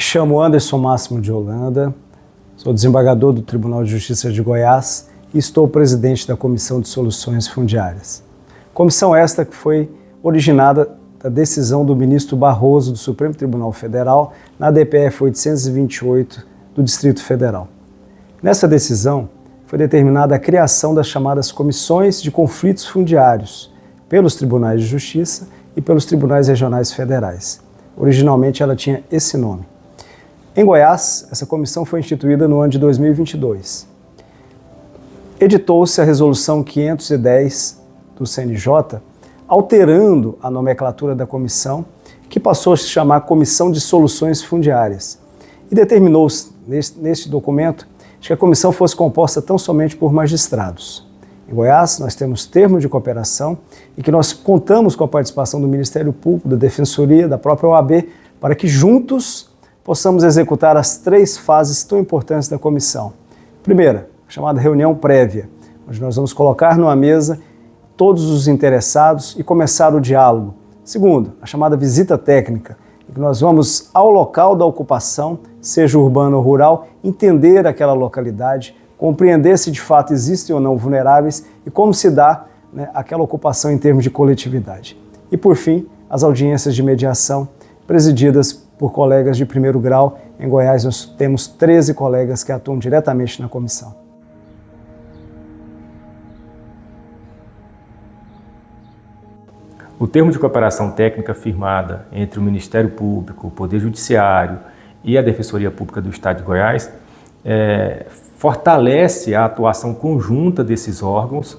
chamo Anderson Máximo de Holanda, sou desembargador do Tribunal de Justiça de Goiás e estou presidente da Comissão de Soluções Fundiárias. Comissão esta que foi originada da decisão do ministro Barroso do Supremo Tribunal Federal na DPF 828 do Distrito Federal. Nessa decisão foi determinada a criação das chamadas Comissões de Conflitos Fundiários pelos Tribunais de Justiça e pelos Tribunais Regionais Federais. Originalmente ela tinha esse nome. Em Goiás, essa comissão foi instituída no ano de 2022. Editou-se a Resolução 510 do CNJ, alterando a nomenclatura da comissão, que passou a se chamar Comissão de Soluções Fundiárias. E determinou-se, neste documento, que a comissão fosse composta tão somente por magistrados. Em Goiás, nós temos termo de cooperação e que nós contamos com a participação do Ministério Público, da Defensoria, da própria OAB, para que juntos possamos executar as 3 fases tão importantes da comissão. Primeira, a chamada reunião prévia, onde nós vamos colocar numa mesa todos os interessados e começar o diálogo. Segundo, a chamada visita técnica, em que nós vamos ao local da ocupação, seja urbano ou rural, entender aquela localidade, compreender se de fato existem ou não vulneráveis e como se dá, aquela ocupação em termos de coletividade. E por fim, as audiências de mediação, presididas por colegas de primeiro grau. Em Goiás nós temos 13 colegas que atuam diretamente na comissão. O termo de cooperação técnica firmada entre o Ministério Público, o Poder Judiciário e a Defensoria Pública do Estado de Goiás fortalece a atuação conjunta desses órgãos,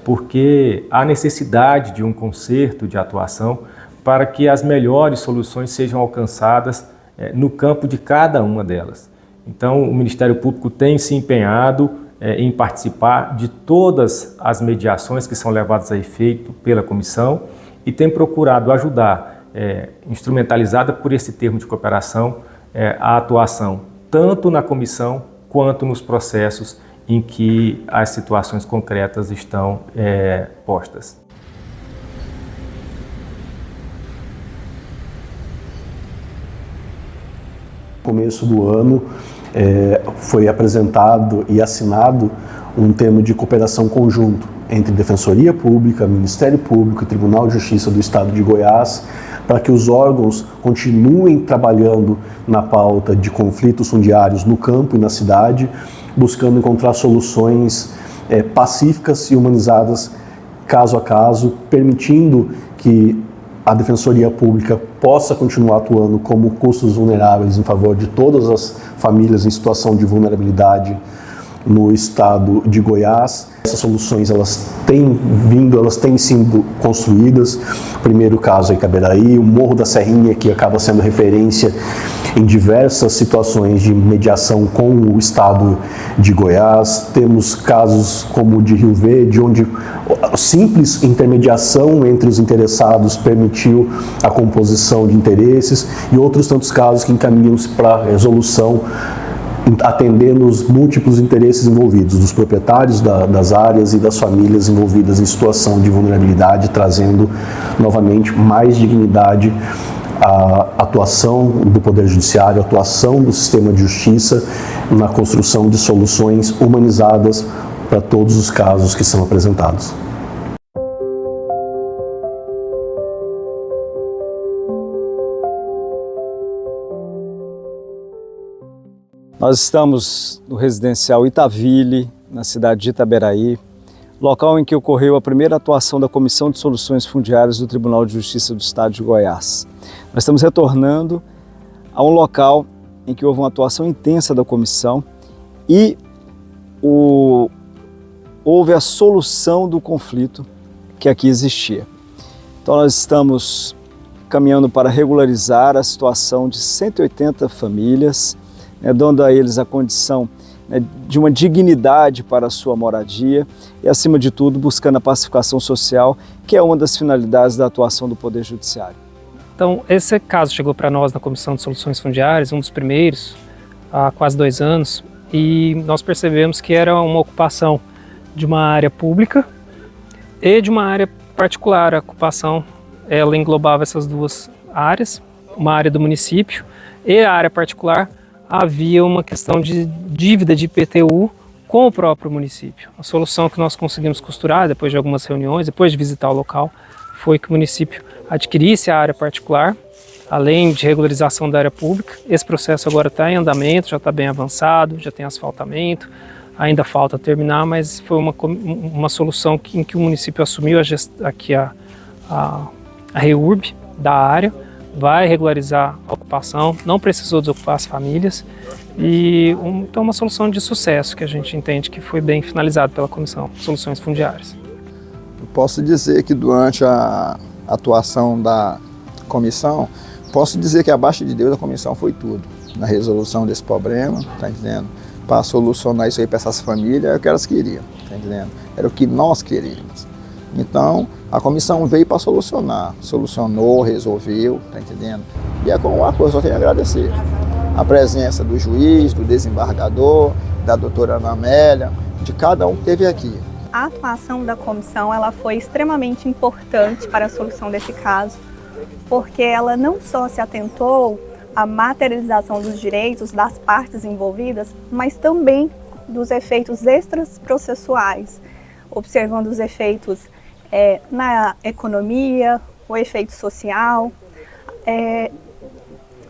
porque há necessidade de um concerto de atuação para que as melhores soluções sejam alcançadas no campo de cada uma delas. Então, o Ministério Público tem se empenhado em participar de todas as mediações que são levadas a efeito pela comissão e tem procurado ajudar, instrumentalizada por esse termo de cooperação, a atuação tanto na comissão quanto nos processos em que as situações concretas estão postas. No começo do ano foi apresentado e assinado um termo de cooperação conjunto entre Defensoria Pública, Ministério Público e Tribunal de Justiça do Estado de Goiás, para que os órgãos continuem trabalhando na pauta de conflitos fundiários no campo e na cidade, buscando encontrar soluções pacíficas e humanizadas caso a caso, permitindo que a Defensoria Pública possa continuar atuando como custos vulneráveis em favor de todas as famílias em situação de vulnerabilidade no estado de Goiás. Essas soluções elas têm sido construídas. O primeiro caso é Itaberaí, o Morro da Serrinha, que acaba sendo referência em diversas situações de mediação com o estado de Goiás. Temos casos como o de Rio Verde, onde a simples intermediação entre os interessados permitiu a composição de interesses, e outros tantos casos que encaminham-se para a resolução, atendendo os múltiplos interesses envolvidos, dos proprietários das áreas e das famílias envolvidas em situação de vulnerabilidade, trazendo novamente mais dignidade à atuação do Poder Judiciário, à atuação do sistema de justiça na construção de soluções humanizadas para todos os casos que são apresentados. Nós estamos no residencial Itaville, na cidade de Itaberaí, local em que ocorreu a primeira atuação da Comissão de Soluções Fundiárias do Tribunal de Justiça do Estado de Goiás. Nós estamos retornando a um local em que houve uma atuação intensa da comissão e houve a solução do conflito que aqui existia. Então nós estamos caminhando para regularizar a situação de 180 famílias, dando a eles a condição de uma dignidade para a sua moradia e, acima de tudo, buscando a pacificação social, que é uma das finalidades da atuação do Poder Judiciário. Então, esse caso chegou para nós na Comissão de Soluções Fundiárias, um dos primeiros, há quase 2 anos, e nós percebemos que era uma ocupação de uma área pública e de uma área particular. A ocupação, ela englobava essas 2 áreas, uma área do município e a área particular, havia uma questão de dívida de IPTU com o próprio município. A solução que nós conseguimos costurar, depois de algumas reuniões, depois de visitar o local, foi que o município adquirisse a área particular, além de regularização da área pública. Esse processo agora está em andamento, já está bem avançado, já tem asfaltamento, ainda falta terminar, mas foi uma solução em que o município assumiu a REURB da área, vai regularizar a ocupação, não precisou desocupar as famílias, então uma solução de sucesso que a gente entende que foi bem finalizada pela Comissão de Soluções Fundiárias. Eu posso dizer que durante a atuação da comissão, posso dizer que abaixo de Deus a comissão foi tudo, na resolução desse problema, tá entendendo? Para solucionar isso aí para essas famílias, é o que elas queriam, tá entendendo? Era o que nós queríamos. Então, a comissão veio para solucionar, solucionou, resolveu, tá entendendo? E é com uma coisa, eu tenho a agradecer. A presença do juiz, do desembargador, da doutora Ana Amélia, de cada um que esteve aqui. A atuação da comissão ela foi extremamente importante para a solução desse caso, porque ela não só se atentou à materialização dos direitos das partes envolvidas, mas também dos efeitos extraprocessuais, observando os efeitos na economia, o efeito social,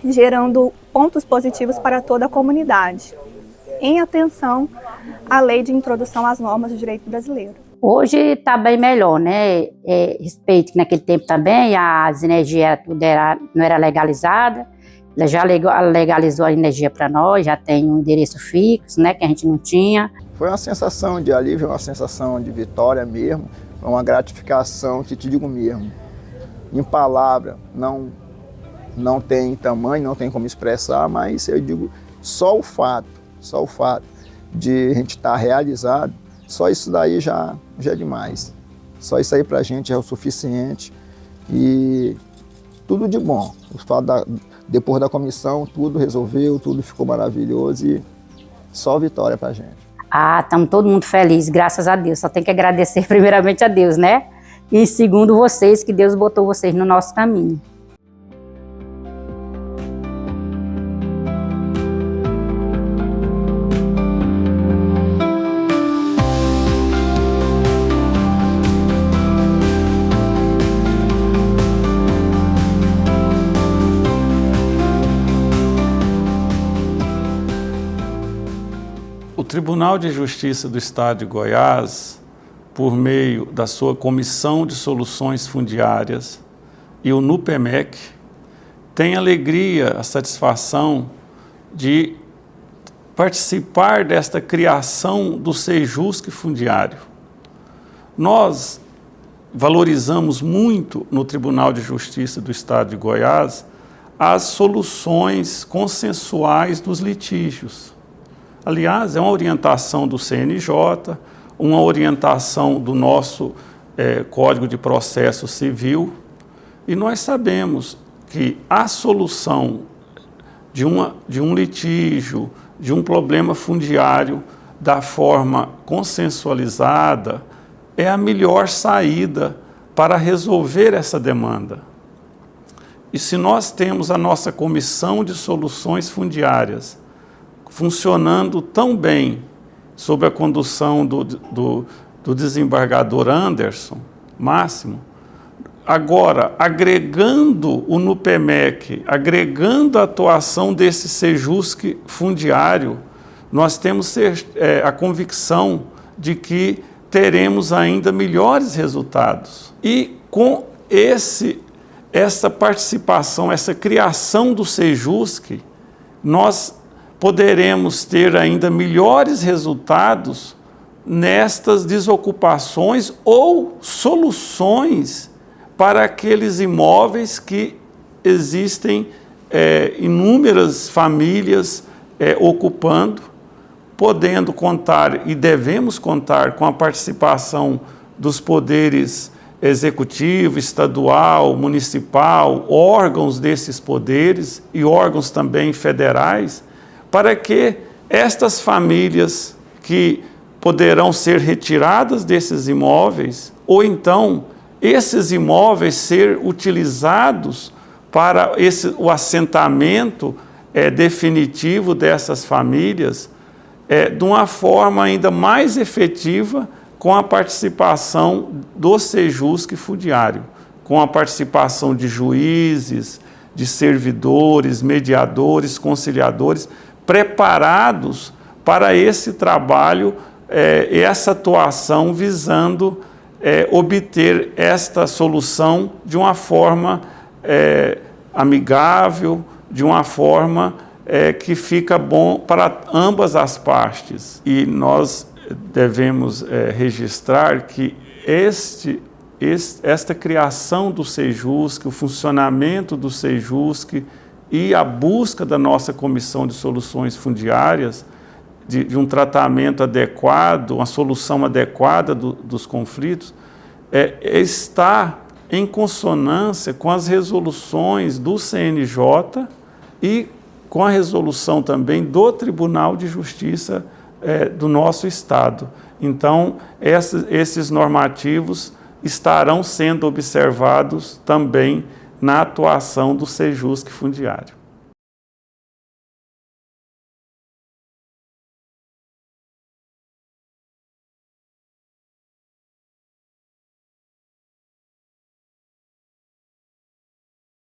gerando pontos positivos para toda a comunidade, em atenção à lei de introdução às normas do direito brasileiro. Hoje está bem melhor, né? Respeito que naquele tempo também as energias não era legalizada. Ela já legalizou a energia para nós, já tem um endereço fixo, né? Que a gente não tinha. Foi uma sensação de alívio, uma sensação de vitória mesmo, uma gratificação que te digo mesmo. Em palavra, não tem tamanho, não tem como expressar, mas eu digo só o fato de a gente estar realizado, só isso daí já é demais. Só isso aí pra gente é o suficiente e tudo de bom. Depois da comissão, tudo resolveu, tudo ficou maravilhoso e só vitória pra gente. Estamos todo mundo feliz, graças a Deus. Só tem que agradecer primeiramente a Deus, né? E segundo vocês, que Deus botou vocês no nosso caminho. O Tribunal de Justiça do Estado de Goiás, por meio da sua Comissão de Soluções Fundiárias e o NUPEMEC, tem a alegria, a satisfação de participar desta criação do Sejusc Fundiário. Nós valorizamos muito no Tribunal de Justiça do Estado de Goiás as soluções consensuais dos litígios. Aliás, é uma orientação do CNJ, uma orientação do nosso Código de Processo Civil, e nós sabemos que a solução de um litígio, de um problema fundiário, da forma consensualizada, é a melhor saída para resolver essa demanda. E se nós temos a nossa Comissão de Soluções Fundiárias funcionando tão bem, sob a condução do desembargador Anderson Máximo, agora, agregando o NUPEMEC, agregando a atuação desse Sejusc Fundiário, nós temos a convicção de que teremos ainda melhores resultados. E com essa participação, essa criação do Sejusc, nós poderemos ter ainda melhores resultados nestas desocupações ou soluções para aqueles imóveis que existem inúmeras famílias ocupando, podendo contar e devemos contar com a participação dos poderes executivo, estadual, municipal, órgãos desses poderes e órgãos também federais, para que estas famílias que poderão ser retiradas desses imóveis, ou então esses imóveis ser utilizados para o assentamento definitivo dessas famílias de uma forma ainda mais efetiva com a participação do Sejusc fundiário, com a participação de juízes, de servidores, mediadores, conciliadores, preparados para esse trabalho, essa atuação visando obter esta solução de uma forma amigável, de uma forma que fica bom para ambas as partes. E nós devemos registrar que esta criação do Sejusc, o funcionamento do Sejusc e a busca da nossa Comissão de Soluções Fundiárias, de um tratamento adequado, uma solução adequada dos conflitos, está em consonância com as resoluções do CNJ e com a resolução também do Tribunal de Justiça do nosso Estado. Então, esses normativos estarão sendo observados também na atuação do Sejusc fundiário.